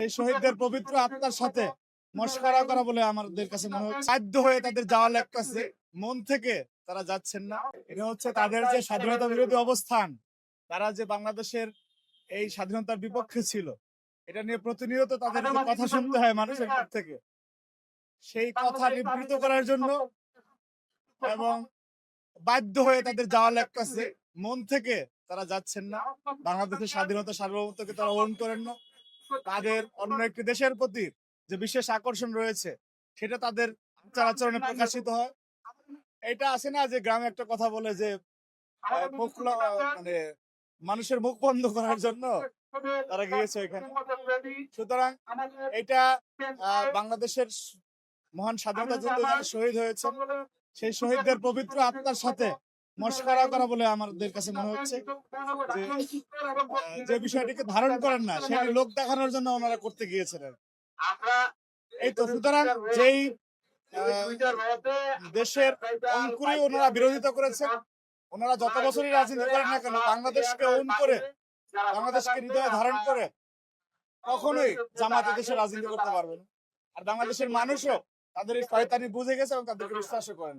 সেই শহীদদের পবিত্র আত্মার সাথে মশকরা করা বলে আমাদের কাছে মনে হচ্ছে। বাধ্য হয়ে তাদের যাওয়া লাগতেছে, মন থেকে তারা যাচ্ছেন না। এটা হচ্ছে তাদের যে স্বাধীনতা বিরোধী অবস্থান, তারা যে বাংলাদেশের এই স্বাধীনতার বিপক্ষে ছিল, এটা নিয়ে প্রতিনিয়ত তাদের যে কথা শুনতে হয় মানুষের কাছ থেকে, সেই কথা নিবৃত করার জন্য এবং বাধ্য হয়ে তাদের যাওয়া লাগতেছে, মন থেকে তারা যাচ্ছেন না। বাংলাদেশের স্বাধীনতা সার্বভৌমত্বকে তারা ওন করেন না। তাদের অন্য একটি দেশের প্রতি যে বিশেষ আকর্ষণ রয়েছে, সেটা তাদের আচার আচরণে প্রকাশিত হয়। এটা আছে না যে গ্রামে একটা কথা বলে যে মানে মানুষের মুখ বন্ধ করার জন্য তারা গিয়েছে এখানে। সুতরাং এটা বাংলাদেশের মহান স্বাধীনতা যুদ্ধে যারা শহীদ হয়েছে, সেই শহীদদের পবিত্র আত্মার সাথে মশকরা করা বলে আমাদের কাছে মনে হচ্ছে। যে বিষয়টিকে ধারণ করেন না, সেটি লোক দেখানোর জন্য ওনারা করতে গিয়েছিলেন। এই তো, সুতরাং যেই দেশের অঙ্কুরে ওনারা বিরোধিতা করেছেন, ওনারা যত বছরই রাজনীতি করেন না কেন, বাংলাদেশকে ওন করে, বাংলাদেশকে হৃদয়ে ধারণ করে কখনোই জামাত দেশে রাজনীতি করতে পারবে না। আর বাংলাদেশের মানুষও তাদের এই শয়তানি বুঝে গেছে এবং তাদেরকে বিশ্বাসও করেন।